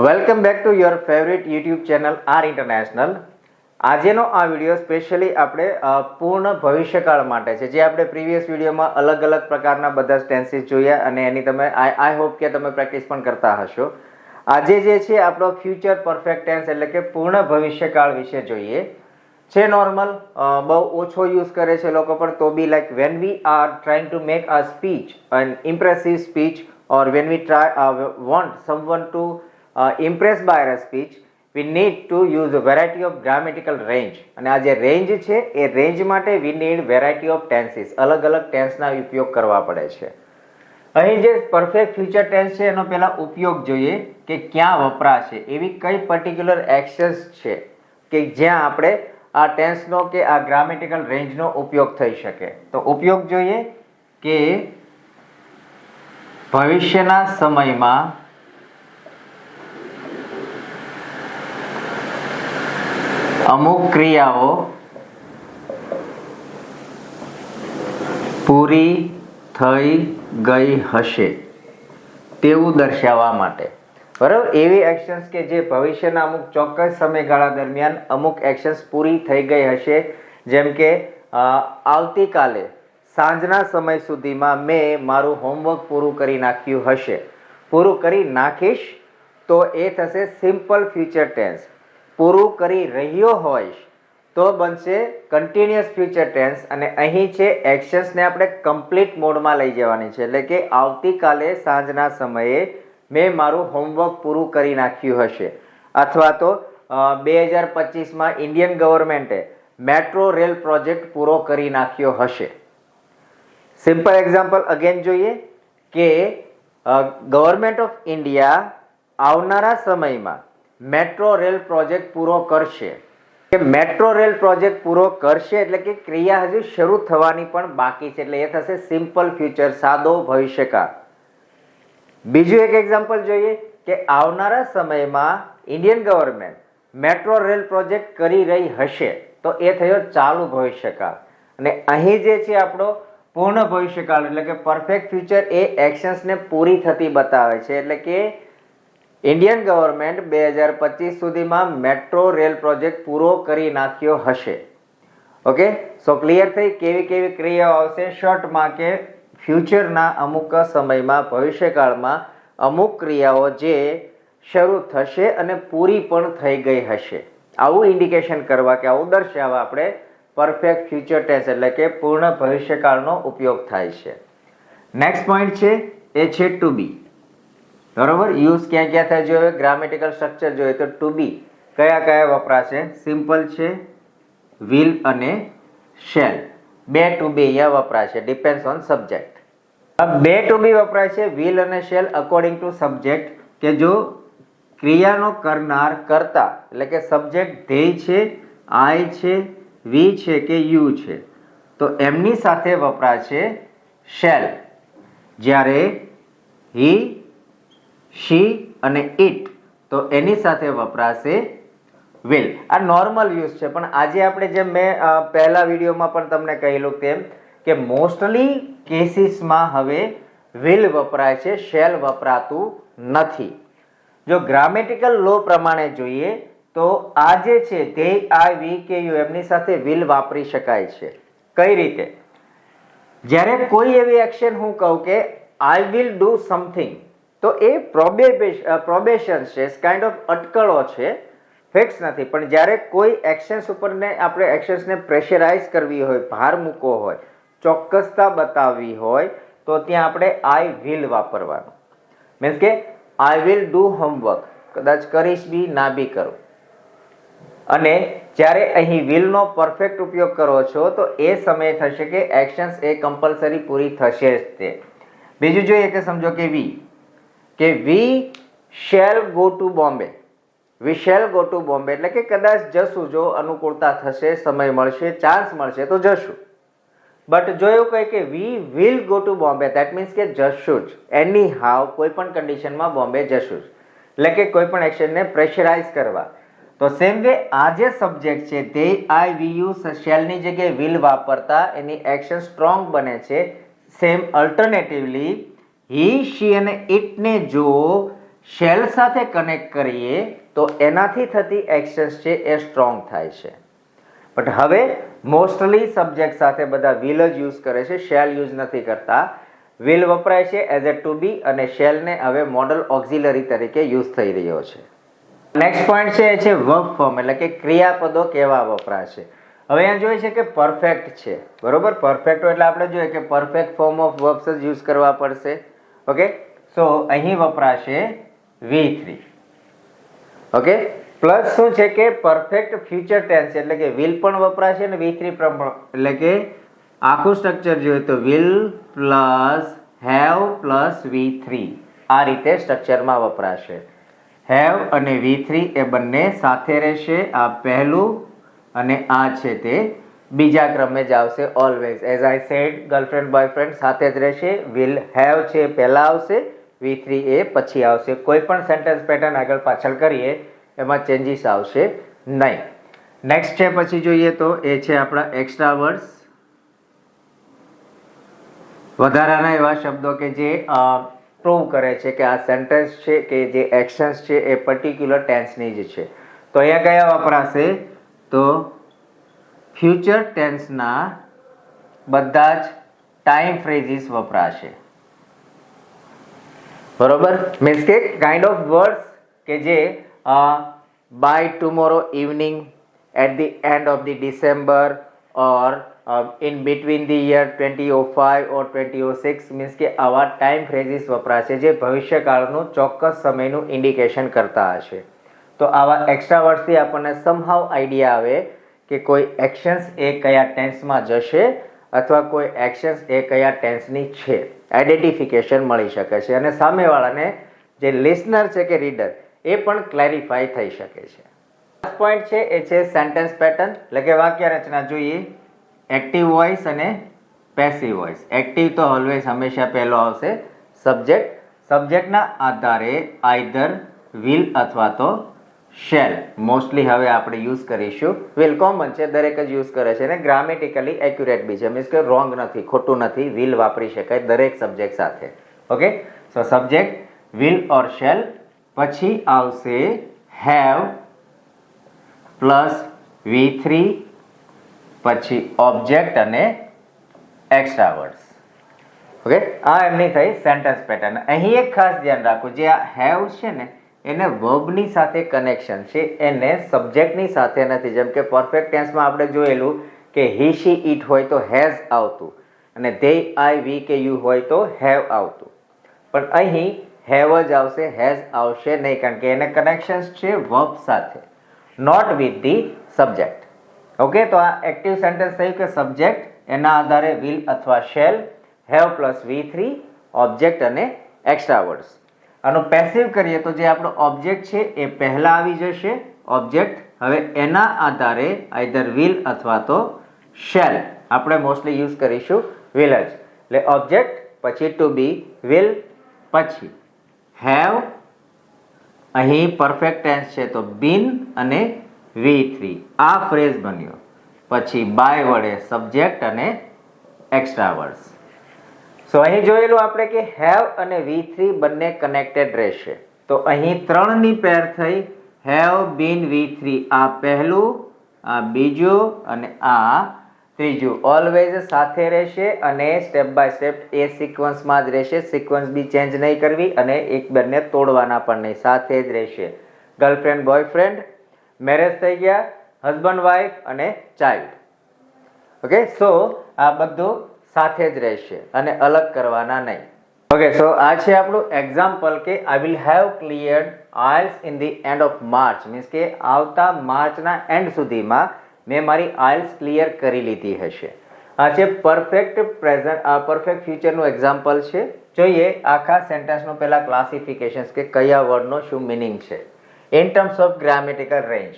Welcome back to your favourite YouTube channel R International. આજનો આ video specially આપણે પૂર્ણ ભવિષ્યકાળ માટે છે. જે આપણે પ્રીવિયસ વિડીયોમાં અલગ અલગ પ્રકારના બધા ટેન્સીસ જોયા અને એની તમે આઈ હોપ કે તમે પ્રેક્ટિસ પણ કરતા હશો. આજે જે છે આપણો ફ્યુચર પરફેક્ટ ટેન્સ એટલે કે પૂર્ણ ભવિષ્યકાળ વિશે જોઈએ. છે નોર્મલ, બહુ ઓછો યુઝ કરે છે લોકો, પણ તો be like when we are trying to make a speech, an impressive speech, or when we want someone to impress by our speech, we need to use a variety of grammatical range. અને આ જે range છે એ range માટે we need variety of tenses, અલગ અલગ ટેન્સના ઉપયોગ કરવા પડે છે. અહીં જે પરફેક્ટ ફ્યુચર ટેન્સ છે એનો પહેલા ઉપયોગ જોઈએ કે ક્યાં વપરાશે, એવી કઈ પર્ટિક્યુલર એક્શન્સ છે કે જ્યાં આપણે આ ટેન્સનો કે આ ગ્રામેટિકલ રેન્જનો ઉપયોગ થઈ શકે. તો ઉપયોગ જોઈએ કે ભવિષ્યના સમયમાં અમુક ક્રિયાઓ પૂરી થઈ ગઈ હશે તેવું દર્શાવવા માટે. બરાબર, એવી એક્શન્સ કે જે ભવિષ્યના અમુક ચોક્કસ સમયગાળા દરમિયાન અમુક એક્શન્સ પૂરી થઈ ગઈ હશે, જેમ કે આવતીકાલે સાંજના સમય સુધીમાં મેં મારું હોમવર્ક પૂરું કરી નાખ્યું હશે. પૂરું કરી નાખીશ તો એ થશે સિમ્પલ ફ્યુચર ટેન્સ. પૂરું કરી રહ્યો હોઈશ તો બનશે કન્ટિન્યુઅસ ફ્યુચર ટેન્સ. અને અહીં છે એક્શન્સને આપણે કમ્પ્લીટ મોડમાં લઈ જવાની છે, એટલે કે આવતીકાલે સાંજના સમયે મેં મારું હોમવર્ક પૂરું કરી નાખ્યું હશે. અથવા તો 2025માં ઇન્ડિયન ગવર્મેન્ટે મેટ્રો રેલ પ્રોજેક્ટ પૂરો કરી નાખ્યો હશે. સિમ્પલ એક્ઝામ્પલ અગેન જોઈએ કે ગવર્મેન્ટ ઓફ ઇન્ડિયા આવનારા સમયમાં મેટ્રો રેલ પ્રોજેક્ટ પૂરો કરશે. કે મેટ્રો રેલ પ્રોજેક્ટ પૂરો કરશે એટલે કે ક્રિયા હજુ શરૂ થવાની પણ બાકી છે, એટલે એ થશે સિમ્પલ ફ્યુચર, સાદો ભવિષ્યકાળ. બીજું એક એક્ઝામ્પલ જોઈએ કે આવનારા સમયમાં Indian government metro rail project કરી રહી હશે, તો એ થયો ચાલુ ભવિષ્યકાળ. અને અહીં જે છે આપણો પૂર્ણ ભવિષ્યકાળ એટલે કે પરફેક્ટ ફ્યુચર, એ એક્શન્સને પૂરી થતી બતાવે છે. એટલે કે ઇન્ડિયન ગવર્મેન્ટ 2025 સુધીમાં મેટ્રો રેલ પ્રોજેક્ટ પૂરો કરી નાખ્યો હશે. ઓકે, સો ક્લિયર થઈ કેવી કેવી ક્રિયાઓ આવશે શોર્ટમાં, કે ફ્યુચરના અમુક સમયમાં ભવિષ્યકાળમાં અમુક ક્રિયાઓ જે શરૂ થશે અને પૂરી પણ થઈ ગઈ હશે. આવું ઇન્ડિકેશન કરવા કે આવું દર્શાવવા આપણે પરફેક્ટ ફ્યુચર ટેન્સ એટલે કે પૂર્ણ ભવિષ્યકાળનો ઉપયોગ થાય છે. નેક્સ્ટ પોઈન્ટ છે એ છે ટુ બી. બરોબર, યુઝ ક્યાં ક્યાં થાય જોઈએ, ગ્રામેટિકલ સ્ટ્રક્ચર જોઈએ તો ટુ બી કયા કયા વપરાશે. સિમ્પલ છે, વિલ અને શેલ. બે ટુ બી અહીંયા વપરાશે, ડિપેન્ડ્સ ઓન સબ્જેક્ટ. બે ટુ બી વપરાય છે, વિલ અને શેલ અકોર્ડિંગ ટુ સબ્જેક્ટ. કે જો ક્રિયાનો કરનાર કર્તા એટલે કે સબ્જેક્ટ ધેય છે, આઈ છે, વી છે કે યુ છે, તો એમની સાથે વપરાશે શેલ. જ્યારે હી, શી અને ઇટ, તો એની સાથે વપરાશે વિલ. આ નોર્મલ યુઝ છે, પણ આજે આપણે જેમ મેં પહેલા વિડીયોમાં પણ તમને કહેલું તેમ કે મોસ્ટલી કેસીસમાં હવે વિલ વપરાય છે, શેલ વપરાતું નથી. જો ગ્રામેટિકલ લો પ્રમાણે જોઈએ તો આ જે છે ધે, આઈ, વી કે યુ, એમની સાથે વિલ વાપરી શકાય છે. કઈ રીતે? જ્યારે કોઈ એવી એક્શન હું કહું કે આઈ વિલ ડુ સમથિંગ, તો એ પ્રોબેશન છે, કાઇન્ડ ઓફ અટકળો છે, ફિક્સ નથી. પણ જ્યારે કોઈ એક્શન્સ ઉપરને આપણે એક્શન્સને પ્રેશરાઇઝ કરવી હોય, ભાર મૂકવો હોય, ચોક્કસતા બતાવવી હોય, તો ત્યાં આપણે આઈ વિલ વાપરવાનું. મીન્સ કે આઈ વિલ ડુ હોમવર્ક, કદાચ કરીશ બી ના બી કરું. અને જ્યારે અહીં વિલનો પરફેક્ટ ઉપયોગ કરો છો તો એ સમયે થશે કે એક્શન્સ એ કમ્પલસરી પૂરી થશે જ તે. બીજું જોઈએ કે સમજો કે we shall go to Bombay. We shall go to Bombay એટલે કે કદાચ જશું, જો અનુકૂળતા થશે, સમય મળશે, ચાન્સ મળશે તો જશું. બટ જો એવું કહે કે we will go to Bombay, that means કે જશું જ, એની હાવ કોઈ પણ કન્ડિશનમાં બોમ્બે જશું જ. એટલે કે કોઈ પણ એક્શનને પ્રેશરાઇઝ કરવા. તો સેમ વે આ જે સબ્જેક્ટ છે તે આઈ, વી, યુ, શેલની જગ્યાએ વિલ વાપરતા એની એક્શન સ્ટ્રોંગ બને છે. સેમ અલ્ટરનેટિવલી હી, શી અને ઇટને જો શેલ સાથે કનેક્ટ કરીએ તો એનાથી થતી એક્શન્સ છે એ સ્ટ્રોંગ થાય છે. બટ હવે મોસ્ટલી સબ્જેક્ટ સાથે બધા વિલ જ યુઝ કરે છે, શેલ યુઝ નથી કરતા. વિલ વપરાય છે એઝ એ ટુ બી અને શેલને હવે મોડલ ઓક્ઝિલરી તરીકે યુઝ થઈ રહ્યો છે. નેક્સ્ટ પોઈન્ટ છે એ છે વર્બ ફોર્મ, એટલે કે ક્રિયાપદો કેવા વપરાશે. હવે અહીંયા જોઈએ છે કે પરફેક્ટ છે, બરોબર. પરફેક્ટ એટલે આપણે જોઈએ કે પરફેક્ટ ફોર્મ ઓફ વર્બ્સ જ યુઝ કરવા પડશે. ઓકે, સો અહીં વપરાશે V3. ઓકે, પ્લસ શું છે કે પરફેક્ટ ફ્યુચર ટેન્સ એટલે કે વિલ પણ વપરાશે અને V3 પણ, એટલે કે આખું સ્ટ્રક્ચર જોઈએ તો will plus have plus V3 આ રીતે સ્ટ્રક્ચરમાં વપરાશે. હેવ અને V3 એ બંને સાથે રહેશે. આ પહેલું અને આ છે તે બીજા ક્રમે જ આવશે always. As I sad, girlfriend boyfriend સાથે જ રહેશે. વિલ હેવ છે એ પહેલા આવશે, V3 એ પછી આવશે. કોઈ પણ સેન્ટેન્સ પેટર્ન આગળ પાછળ કરીએ એમાં ચેન્જીસ આવશે નહીં. નેક્સ્ટ છે પછી જોઈએ તો એ છે આપણા એક્સ્ટ્રા વર્ડ્સ. વધારાના એવા શબ્દો કે જે પ્રૂવ કરે છે કે આ સેન્ટેન્સ છે કે જે એક્શન્સ છે એ પર્ટિક્યુલર ટેન્સની જ છે. તો અહીંયા કયા વપરાશે તો ફ્યુચર ટેન્સના બધા જ ટાઈમ ફ્રેઝીસ વપરાશે, બરોબર. મીન્સ કે કાઇન્ડ ઓફ વર્ડ્સ કે જે by tomorrow evening, at the end of the December or in between the year 2005 or 2006, means કે આવા ટાઈમ ફ્રેઝીસ વપરાશે જે ભવિષ્યકાળનું ચોક્કસ સમયનું ઇન્ડિકેશન કરતા હશે. તો આવા એક્સ્ટ્રા વર્ડ્સથી આપણને સમહાવ આઈડિયા આવે કે કોઈ એક્શન્સ એ કયા ટેન્સમાં જશે અથવા કોઈ એક્શન્સ એ કયા ટેન્સની છે, આઈડેન્ટિફિકેશન મળી શકે છે. અને સામેવાળાને જે લિસનર છે કે રીડર એ પણ ક્લેરિફાઈ થઈ શકે છે. ફર્સ્ટ પોઈન્ટ છે એ છે સેન્ટેન્સ પેટર્ન, એટલે કે વાક્ય રચના. જોઈએ એક્ટિવ વોઇસ અને પેસિવ વોઇસ. એક્ટિવ તો ઓલવેઝ હંમેશા પહેલો આવશે, સબ્જેક્ટ. સબ્જેક્ટના આધારે આઈધર વિલ અથવા તો શેલ મોસ્ટલી હવે આપણે યુઝ કરીશું. વિલ કોમન છે, દરેક જ યુઝ કરે છે અને ગ્રામેટિકલી એક્યુરેટ બી છે, મીન્સ કે રોંગ નથી, ખોટું નથી. વિલ વાપરી શકાય દરેક સબ્જેક્ટ સાથે. Okay, so subject will or shall. પછી આવશે હેવ પ્લસ V3, પછી ઓબ્જેક્ટ અને એક્સ્ટ્રા વર્ડ્સ. ઓકે, આ એમની થઈ સેન્ટેન્સ પેટર્ન. અહીં એક ખાસ ધ્યાન રાખો, જે આ હેવ છે ને એને વર્બની સાથે કનેક્શન છે, એને સબ્જેક્ટની સાથે નથી. જેમ કે પરફેક્ટ ટેન્સમાં આપણે જોયેલું કે હી શી ઇટ હોય તો હેઝ આવતું અને ધે આઈ વી કે યુ હોય તો હેવ આવતું. પણ અહીં હેવ જ આવશે, હેઝ આવશે નહીં, કારણ કે એને કનેક્શન્સ છે વર્બ સાથે, not with the subject. Okay, તો આ એક્ટિવ સેન્ટેન્સ થયું કે સબ્જેક્ટ એના આધારે વિલ અથવા shall, have plus V3, object અને એક્સ્ટ્રા વર્ડ્સ. આનું પેસિવ કરીએ તો જે આપણો ઓબ્જેક્ટ છે એ પહેલા આવી જશે, ઓબ્જેક્ટ. હવે એના આધારે આઈધર વિલ અથવા તો શેલ, આપણે મોસ્ટલી યુઝ કરીશું વિલ જ. એટલે ઓબ્જેક્ટ પછી ટુ બી, વિલ પછી હેવ, અહીં પરફેક્ટ ટેન્સ છે તો બીન અને V3 આ ફ્રેઝ બન્યો. પછી બાય વડે સબ્જેક્ટ અને એક્સ્ટ્રા વર્ડ્સ. સો અહીં જોયેલું આપણે કે હેવ અને V3 બંને કનેક્ટેડ રહેશે. તો અહીં ત્રણની પેર થઈ, હેવ બીન V3. આ પહેલું, આ બીજું અને આ ત્રીજું ઓલવેઝ સાથે રહેશે અને સ્ટેપ બાય સ્ટેપ એ સિક્વન્સમાં જ રહેશે. સિક્વન્સ બી ચેન્જ નહીં કરવી અને એક બંને તોડવાના પણ નહીં, સાથે જ રહેશે. ગર્લફ્રેન્ડ બોયફ્રેન્ડ, મેરેજ થઈ ગયા, હસબન્ડ વાઈફ અને ચાઇલ્ડ. ઓકે, સો આ બધું સાથે જ રહેશે અને અલગ કરવાના નહીં. ઓકે, સો આ છે આપણું એક્ઝામ્પલ કે I will have cleared IELTS in the end of March. Means કે આવતા માર્ચના એન્ડ સુધીમાં મેં મારી આઇલ્સ ક્લિયર કરી લીધી હશે. આ છે પરફેક્ટ પ્રેઝન્ટ, આ પરફેક્ટ ફ્યુચરનું એક્ઝામ્પલ છે. જોઈએ આખા સેન્ટેન્સનું પહેલા ક્લાસિફિકેશન્સ કે કયા વર્ડનો શું મિનિંગ છે in terms of grammatical range.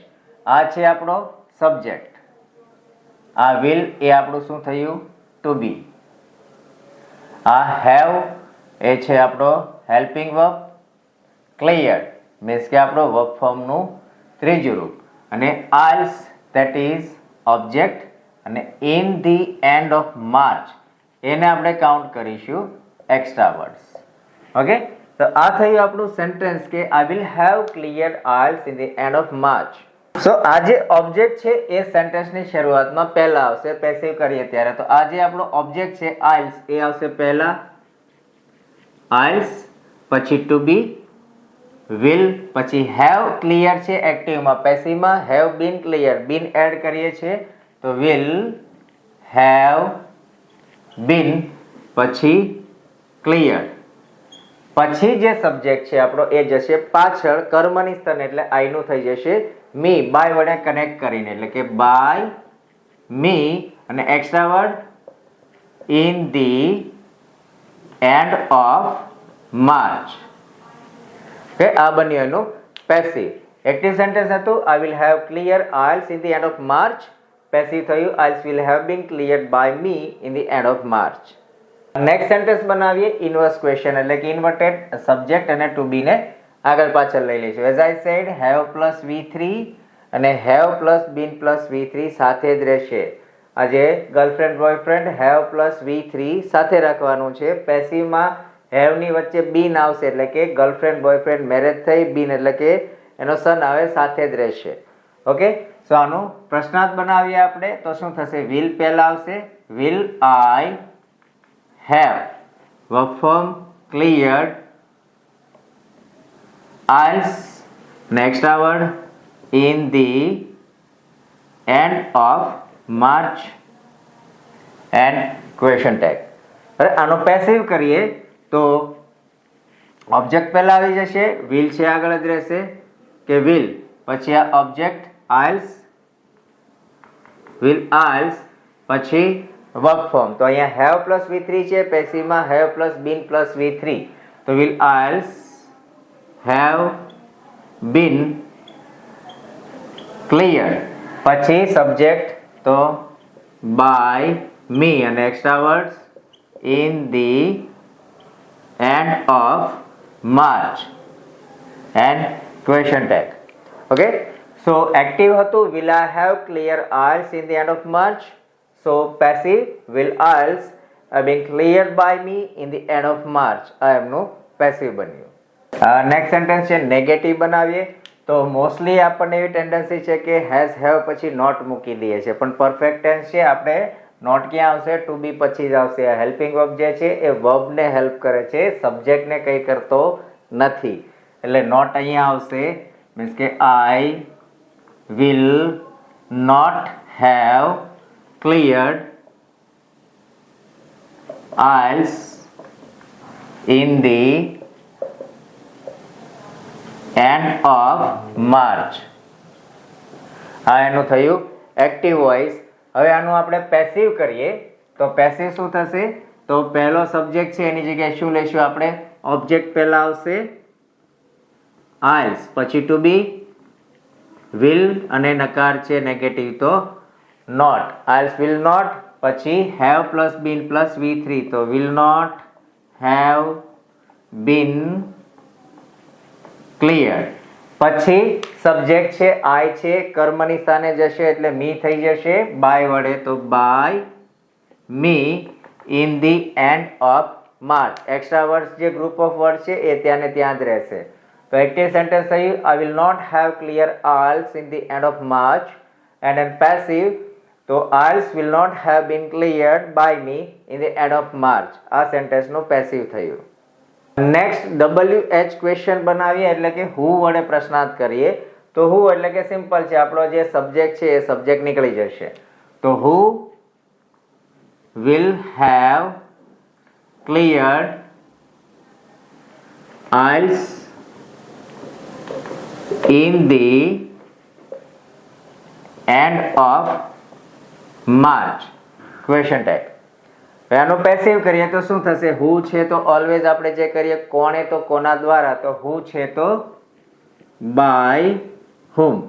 આ છે આપણો સબ્જેક્ટ, આ વિલ એ આપણું શું થયું ટુ બી, આ હેવ એ છે આપણો હેલ્પિંગ વર્બ, ક્લિયર મીન્સ કે આપણો વર્બ ફોર્મનું ત્રીજું રૂપ, અને આઇલ્સ ધેટ ઇઝ ઓબ્જેક્ટ, અને in the end of March એને આપણે કાઉન્ટ કરીશું એક્સ્ટ્રા વર્ડ્સ. ઓકે, તો આ થયું આપણું સેન્ટેન્સ કે I will have cleared IELTS in the end of March. So આ જે ઓબ્જેક્ટ છે એ સેન્ટેન્સની શરૂઆતમાં પહેલા આવશે, પેસિવ કરીએ ત્યારે. તો આ જે આપણો ઓબ્જેક્ટ છે આઇલ્સ એ આવશે પહેલા, આઇલ્સ, પછી ટુ બી, વિલ, પછી હેવ ક્લિયર છે એક્ટિવમાં, પેસિવમાં have been clear, been add કરીએ છીએ તો વિલ હેવ બીન, પછી ક્લિયર. પછી જે સબ્જેક્ટ છે આપણો એ જશે પાછળ કર્મની સ્થાને, એટલે આઈ નું થઈ જશે મી, બાય વડે કનેક્ટ કરીને, એટલે કે બાય મી, અને extra word in the end of March. કે આ બન્યું એનું પેસિવ. એક્ટિવ સેન્ટેન્સ હતું I will have clear IELTS in the end of March, passive થયું IELTS will have been cleared by me in the end of March. Next sentence બનાવીએ inverse question, એટલે કે inverted subject અને to be ને આગળ પાછળ લઈ લઈશું. As I said have plus V3 અને have plus been plus V3 સાથે જ રહેશે. આજે girlfriend boyfriend have plus V3 સાથે રાખવાનું છે. પેસિવમાં હેવ ની વચ્ચે બીન આવશે, એટલે કે ગર્લફ્રેન્ડ બોયફ્રેન્ડ મેરેજ થઈ, બીન એટલે કે એનો સન આવે, સાથે જ રહેશે. ઓકે, સો આનું પ્રશ્નાર્થ બનાવીએ આપણે. તો શું થશે? વિલ પહેલા આવશે, will I have verb form cleared ice, next word in the end of March and question tag. હવે આનો પેસિવ કરીએ તો ઓબ્જેક્ટ પહેલા આવી જશે, will છે આગળ જ રહેશે કે will, પછી આ ઓબ્જેક્ટ આઇલ્સ, will આઇલ્સ, પછી વર્ક ફોર્મ. તો અહીંયા હેવ પ્લસ V3 છે, પેસિવમાં have plus been plus V3, તો will IELTS have been clear, પછી સબ્જેક્ટ તો બાય મી, અને extra words in the end of March and question tag. Okay, so active હતું will I have clear IELTS in the end of March. So passive will IELTS have been cleared by me in the end of March. આ એમનું passive બન્યું. Next sentence છે negative બનાવીએ. તો mostly આપણને એવી tendency છે કે હેઝ હેવ પછી નોટ મૂકી દઈએ છે, પણ પરફેક્ટ ટેન્સ છે આપણે નોટ ક્યાં આવશે? ટુ બી પછી જ આવશે. હેલ્પિંગ વર્બ જે છે એ વર્બને હેલ્પ કરે છે, સબ્જેક્ટને કંઈ કરતો નથી, એટલે નોટ અહીંયા આવશે. મીન્સ કે I will not have cleared IELTS in the end of March. આ એનું થયું એક્ટિવ વોઇસ. હવે આનું આપણે પેસિવ કરીએ તો પેસિવ શું થશે? તો પહેલો સબ્જેક્ટ છે એની જગ્યાએ શું લેશું આપણે? ઓબ્જેક્ટ પહેલા આવશે IELTS, પછી ટુ બી, વિલ, અને નકાર છે નેગેટિવ તો નોટ. આઇલ્સ વિલ નોટ, પછી have plus been plus V3, તો will not have been clear. પછી સબ્જેક્ટ છે આઈ છે, કર્મની સ્થાને જશે એટલે મી થઈ જશે બાય વડે, તો by me in the end of March. Extra words જે ગ્રુપ ઓફ વર્ડ છે એ ત્યાં ને ત્યાં જ રહેશે. તો એક્ટિવ સેન્ટેન્સ થયું I will not have clear IELTS in the end of March. And an passive તો IELTS will not have been cleared by me in the end of March. આ સેન્ટેન્સનું પેસિવ થયું. નેક્સ્ટ WH ક્વેશ્ચન બનાવીએ, એટલે કે હુ વડે પ્રશ્નાર્થ કરીએ. તો હુ એટલે કે સિમ્પલ છે, આપણો જે સબ્જેક્ટ છે એ સબ્જેક્ટ નીકળી જશે. તો who will have cleared IELTS in the end of March question tag. આનું પેસિવ કરીએ તો શું થશે? હુ છે તો ઓલવેઝ આપણે જે કરીએ કોણે તો કોના દ્વારા, તો હુ છે તો બાય હુમ,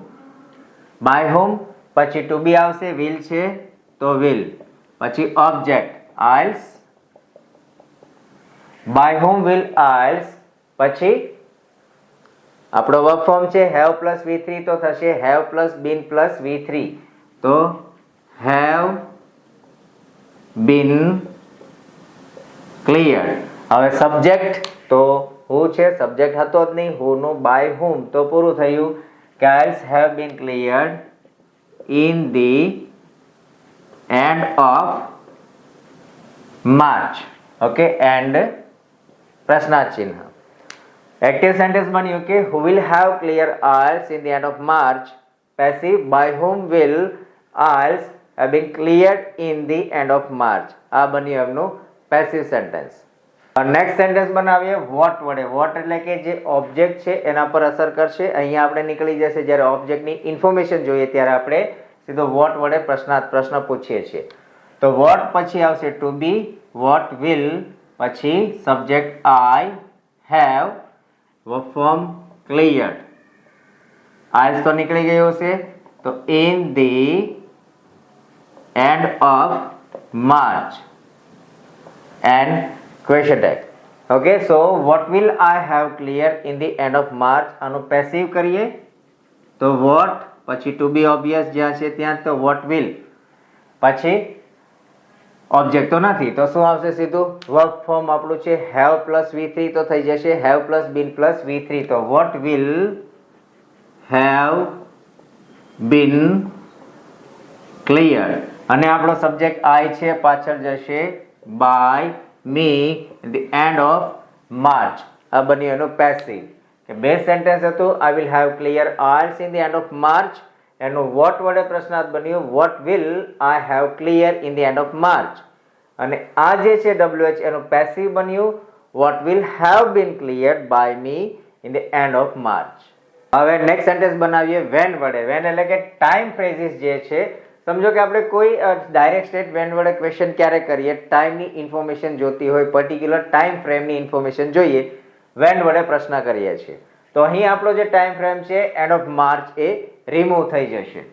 બાય હુમ, પછી ટુ બી આવશે, વિલ છે તો વિલ, પછી ઓબ્જેક્ટ આઇલ્સ, બાય હુમ વિલ આઇલ્સ, પછી આપણો વર્ક ફોર્મ છે હેવ પ્લસ V3, તો થશે have plus been plus V3, તો હેવ બીન ક્લિયર. હવે સબ્જેક્ટ તો who છે સબ્જેક્ટ હતો જ નહીં, who નું by whom, તો પૂરું થયું કે Isles have been cleared in the end of March. Okay, and પ્રશ્નાર્થ ચિહ્ન. એક્ટિવ સેન્ટેન્સ બન્યું કે who will have clear Isles in the end of March. Passive, by whom will Isles have been cleared in the end of March. આ બન્યું એમનું passive sentence. Next sentence બનાવીએ vote વડે. Vote એટલે કે જે ઓબ્જેક્ટ છે એના પર અસર કરશે. અહીંયા આપણે નીકળી જશે જ્યારે ઓબ્જેક્ટની ઇન્ફોર્મેશન જોઈએ ત્યારે આપણે સીધો વોટ વડે પ્રશ્ન પૂછીએ છીએ. તો વોટ પછી આવશે ટુ બી, વોટ વિલ પછી subject I have, verb form cleared. IELTS તો નીકળી ગયો છે તો in the end of March and question tag. Okay, so what will I have clear in the end of March? આનું passive કરીએ તો what પછી to be obvious જ્યાં છે ત્યાં તો what will પછી ઓબ્જેક્ટ તો નથી તો શું આવશે સીધું વર્બ ફોર્મ આપણું છે have plus v3 તો થઈ જશે have plus been plus v3 તો what will have been cleared અને આપણો સબ્જેક્ટ I છે પાછળ જશે by me in the end of March. આ બન્યું એનું પેસિવ કે બે સેન્ટેન્સ હતું I will have clear Isles in the end of March. એનું what વડે પ્રશ્નાર્થ બન્યું what will I have clear in the end of March. અને આ જે છે WH એનું પેસિવ બન્યું what will have been cleared by me in the end of March. હવે નેક્સ્ટ સેન્ટેન્સ બનાવીએ when વડે. when એટલે કે ટાઈમ ફ્રેઝિસ જે છે સમજો કે આપણે કોઈ ડાયરેક્ટ સ્ટેટ વેન વડે ક્વેશ્ચન ક્યારે કરીએ ટાઈમની ઇન્ફોર્મેશન જોતી હોય પર્ટિક્યુલર ટાઈમ ફ્રેમની ઇન્ફોર્મેશન જોઈએ વેન વડે પ્રશ્ન કરીએ છીએ તો અહીં આપણો જે ટાઈમ ફ્રેમ છે એન્ડ ઓફ માર્ચ એ રિમૂવ થઈ જશે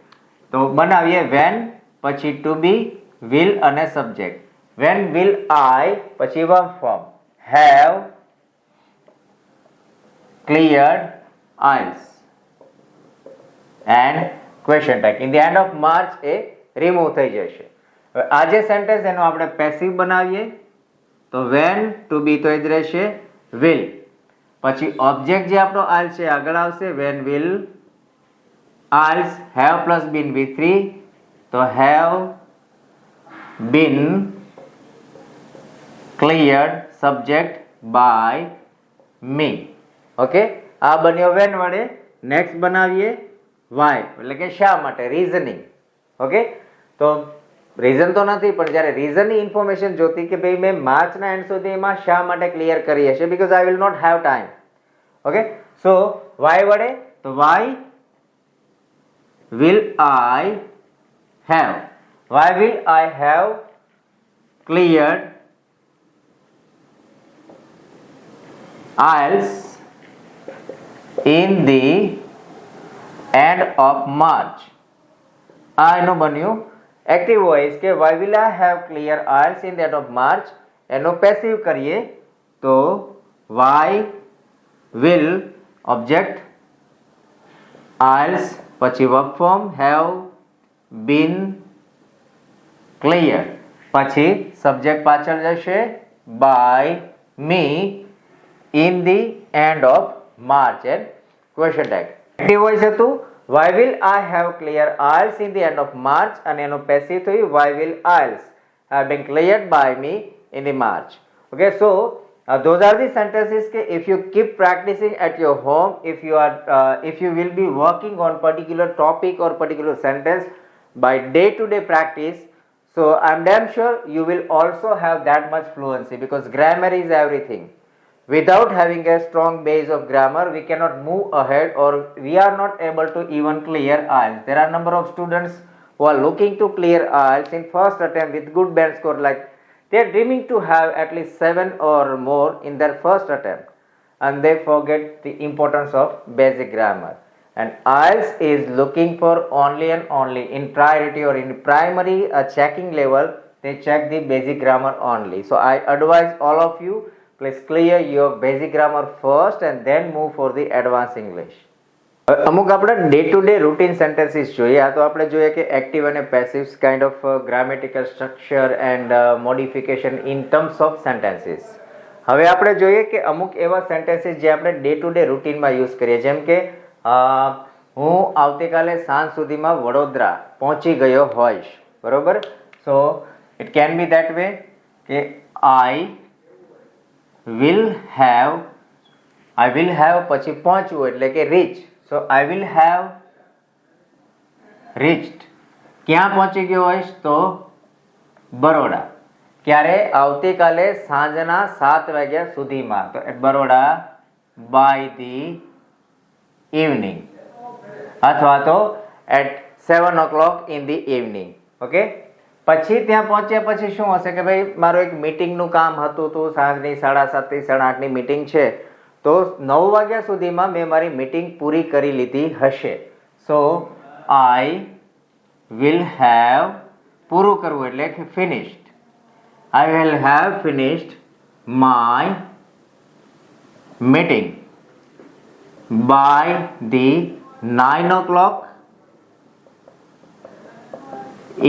તો બનાવીએ વેન પછી ટુ બી વિલ અને સબ્જેક્ટ વેન વિલ આઈ પછી verb form have cleared IELTS and question tag in the end of March એ રિમૂવ થઈ જશે. હવે આ જે સેન્ટેન્સ એનો આપણે પેસિવ બનાવીએ તો વેન ટુ બી તો જ રહેશે વિલ પછી ઓબ્જેક્ટ જે આપણો આઇલ છે આગળ આવશે when will IELTS have plus been V3 તો have been cleared subject by me. Okay, આ બન્યો વેન વડે. નેક્સ્ટ બનાવીએ વાય એટલે કે શા માટે રીઝનિંગ. ઓકે, તો રીઝન તો નથી પણ જ્યારે રીઝનની ઇન્ફોર્મેશન જોતી કે ભાઈ મેં માર્ચના એન્ડ સુધીમાં શા માટે ક્લિયર કરી હશે because I will not have time. Okay, so why વડે તો why will I have why will I have cleared IELTS in the end of March. આ એનું બન્યું એક્ટિવ વોઇસ કે why will I have clear Isles in the end of March. એનો passive કરીએ તો why will object Isles પછી verb form have been cleared પછી subject પાછળ જશે by me in the end of March and question tag. Active voice હતું why will I have clear Isles in the end of March અને એનું passive થયું why will Isles have been cleared by me in the March. Okay, so those are the sentences ke if you keep practicing at your home, if you will be working on particular topic or particular sentence by day to day practice, so I'm damn sure you will also have that much fluency because grammar is everything. Without having a strong base of grammar, we cannot move ahead or we are not able to even clear IELTS. There are number of students who are looking to clear IELTS in first attempt with good band score, like they are dreaming to have at least 7 or more in their first attempt and they forget the importance of basic grammar. And IELTS is looking for only and only in priority or in primary checking level, they check the basic grammar only. So I advise all of you, please clear your basic grammar first and then move for the advanced English. અમુક આપણે day to day routine sentences જોઈએ. આ તો આપણે જોઈએ કે active અને passive kind of grammatical structure and modification in terms of sentences. હવે આપણે જોઈએ કે અમુક એવા સેન્ટેન્સીસ જે આપણે ડે ટુ ડે રૂટીનમાં યુઝ કરીએ, જેમ કે હું આવતીકાલે સાંજ સુધીમાં વડોદરા પહોંચી ગયો હોઈશ, બરોબર. So it can be that way કે આઈ વિલ હેવ પછી પહોંચવું એટલે કે reach. So I will have reached. ક્યાં પહોંચી ગયો હોઈશ? તો બરોડા. ક્યારે? આવતીકાલે સાંજના 7 વાગ્યા સુધીમાં. તો at Baroda by the evening, અથવા તો at 7 o'clock in the evening. Okay. પછી ત્યાં પહોંચ્યા પછી શું હશે કે ભાઈ મારું એક મીટિંગનું કામ હતું, તો સાંજની 7:30 થી 8:30ની મીટિંગ છે, તો 9 વાગ્યા સુધીમાં મેં મારી મીટિંગ પૂરી કરી લીધી હશે. સો આઈ વિલ હેવ, પૂરું કરવું એટલે કે finished. I will have finished my meeting by the 9 o'clock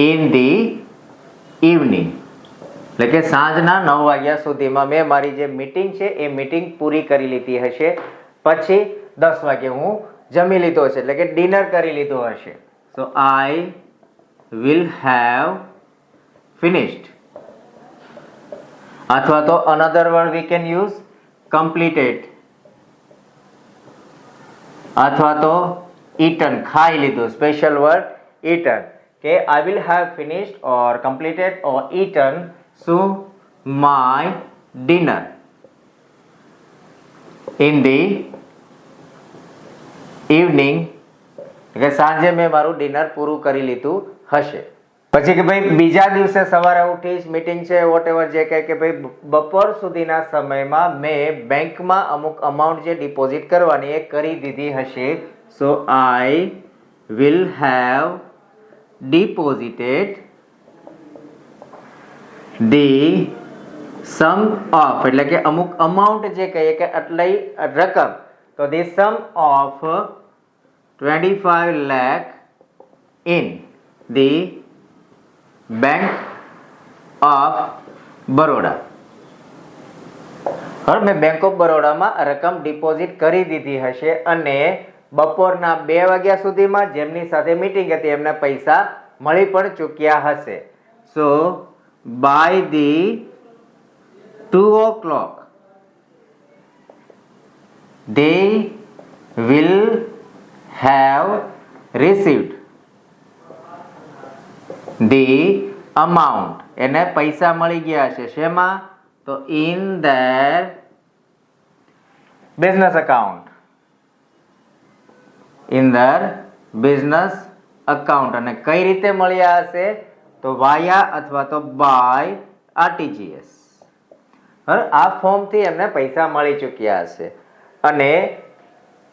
in the evening. એટલે કે સાંજના 9 વાગ્યા સુધીમાં મેં મારી જે મીટિંગ છે એ મીટિંગ પૂરી કરી લીધી હશે. પછી 10 વાગે હું જમી લીધો હશે, એટલે કે ડિનર કરી લીધો હશે. સો I will have finished. અથવા તો another word we can use completed, અથવા તો eaten, ખાઈ લીધું. સ્પેશિયલ વર્ડ eaten, કે I will have finished or completed or eaten my dinner in the evening. એટલે સાંજે મેં મારું ડિનર પૂરું કરી લીધું હશે. પછી કે ભાઈ બીજા દિવસે સવારે ઉઠીશ, મીટિંગ છે, વોટેવર જે કહે કે ભાઈ બપોર સુધીના સમયમાં મેં બેંકમાં અમુક અમાઉન્ટ જે ડિપોઝિટ કરવાની એ કરી દીધી હશે. So I will have deposited the sum of, એટલે કે અમુક અમાઉન્ટ જે કહીએ કે આટલી રકમ, તો the sum of 25 lakh in the bank of Baroda. હવે મેં બેંક ઓફ બરોડામાં રકમ ડિપોઝિટ કરી દીધી હશે અને બપોરના 2 વાગ્યા સુધીમાં જેમની સાથે મીટિંગ હતી એમને પૈસા મળી પણ ચૂક્યા હશે. So bye the 2 o'clock they will have received the amount, એને પૈસા મળી ગયા છે. શેમાં? તો in their business account, in their business account. અને કઈ રીતે મળ્યા હશે? તો વાયા અથવા તો બાય RTGS. આ ફોર્મથી એમને પૈસા મળી ચૂક્યા હશે. અને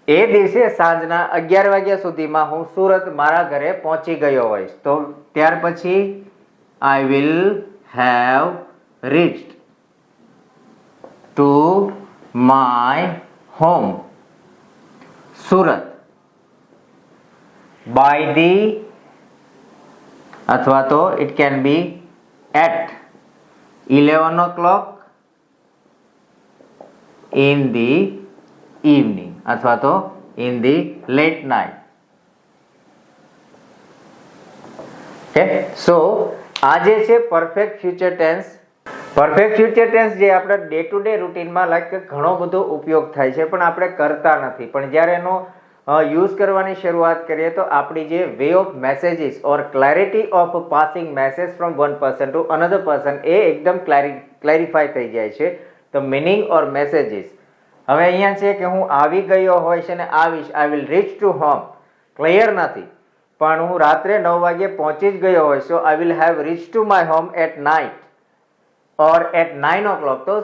એ દિવસે સાંજના 11 વાગ્યા સુધીમાં હું સુરત મારા ઘરે પહોંચી ગયો હોઈશ. તો ત્યાર પછી I will have reached to my home Surat by the, અથવા તો it can be at 11 o'clock in the evening, અથવા તો in the late night. Okay, so આ જે છે perfect future tense. Perfect future tense જે આપણા ડે ટુ ડે રૂટીનમાં લાઈક ઘણો બધો ઉપયોગ થાય છે, પણ આપણે કરતા નથી. પણ જ્યારે એનો યુઝ કરવાની શરૂઆત કરીએ તો આપણી જે way of messages or clarity of passing message from one person to another person એ એકદમ ક્લેરિફાઈ થઈ જાય છે. તો મિનિંગ ઓર મેસેજીસ. હવે અહીંયા છે કે હું આવી ગયો હોઈશ અને આવીશ, I will rich to home, clear નથી. પણ હું રાત્રે 9 વાગે પહોંચી જ ગયો હોય, so I will have reach to my home at night or at 9 o'clock. તો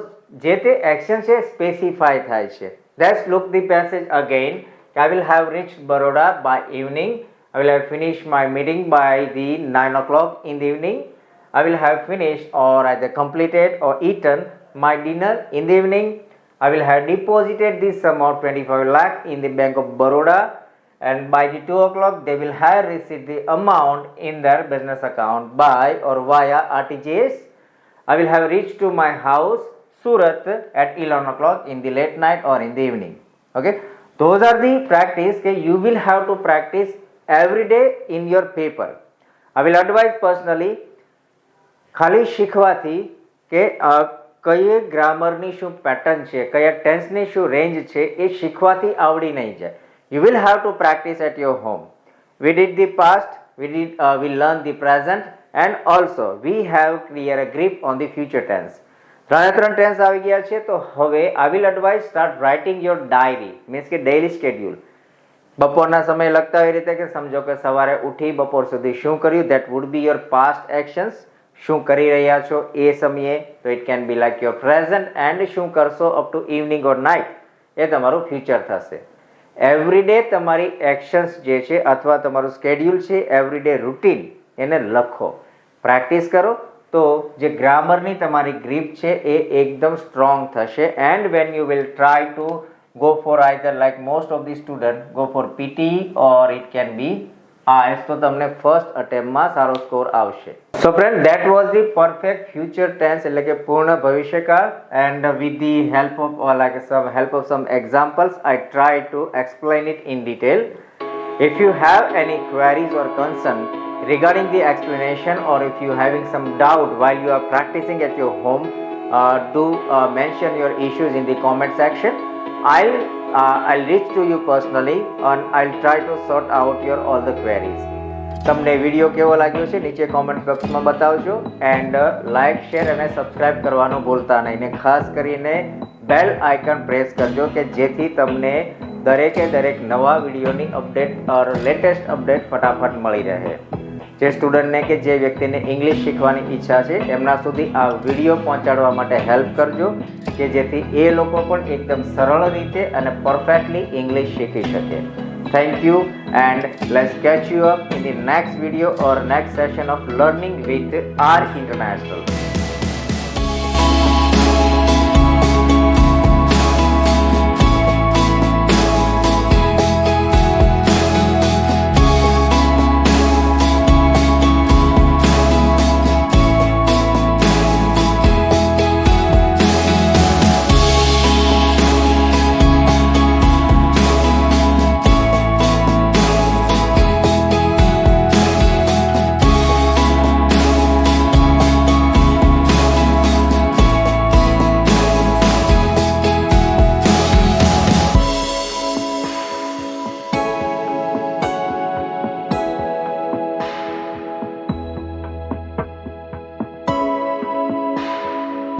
જે તે એક્શન છે સ્પેસિફાય થાય છે. Let's look the passage again. I will have reached Baroda by evening. I will have finished my meeting by the 9 o'clock in the evening. I will have finished or either completed or eaten my dinner in the evening. I will have deposited this sum of 25 lakh in the Bank of Baroda, and by the 2 o'clock they will have received the amount in their business account by or via RTGS. I will have reached to my house Surat at 11 o'clock in the late night or in the evening. Okay, those are the practice that you will have to practice every day in your paper. I will advise personally ખાલી શીખવાથી કે કઈ ગ્રામરની શું pattern છે, કયા ટેન્સની શું range છે, એ શીખવાથી આવડી નહીં જાય. You will have to practice at your home. We did the past, we learned the present, and also we have clear a grip on the future tense. ત્રણ ટેન્સ આવી ગયા છે, તો હવે I will advise start writing your diary, means કે daily schedule. બપોરના સમય લખતા હોય રીતે કે સમજો કે સવારે ઉઠી બપોર સુધી શું કર્યું, that would be your past actions. શું કરી રહ્યા છો એ સમયે, તો it can be like your present, and શું કરશો up to evening or night એ તમારું ફ્યુચર થશે. એવરીડે તમારી એક્શન્સ જે છે અથવા તમારું સ્કેડ્યુલ છે, એવરીડે રૂટીન એને લખો, પ્રેક્ટિસ કરો, તો જે ગ્રામરની તમારી ગ્રીપ છે એ એકદમ સ્ટ્રોંગ થશે. And when you will try to go for either like most of the student go for PT or it can be IELTS, તો તમને ફર્સ્ટ અટેમ્પમાં સારો સ્કોર આવશે. So friend, that was the perfect future tense, એટલે કે પૂર્ણ ભવિષ્યકાળ, and with the help of some examples I try to explain it in detail. If you have any queries or concern regarding the explanation, or if you having some doubt while you are practicing at your home, do mention your issues in the comment section. I'll reach to you personally and I'll try to sort out your all the queries. તમને video કેવો લાગ્યો છે નીચે comment બોક્સમાં બતાવજો, and like, share અને subscribe કરવાનું ભૂલતા નહીં, ને ખાસ કરીને બેલ આઇકન પ્રેસ કરજો કે જેથી તમને દરેકે દરેક નવા વિડીયોની અપડેટ ઓર લેટેસ્ટ અપડેટ ફટાફટ મળી રહે. જે સ્ટુડન્ટને કે જે વ્યક્તિને ઇંગ્લિશ શીખવાની ઈચ્છા છે એમના સુધી આ વિડીયો પહોંચાડવા માટે હેલ્પ કરજો કે જેથી એ લોકો પણ એકદમ સરળ રીતે અને પરફેક્ટલી ઇંગ્લિશ શીખી શકે. Thank you, and let's catch you up in the next video or next session of learning with R International.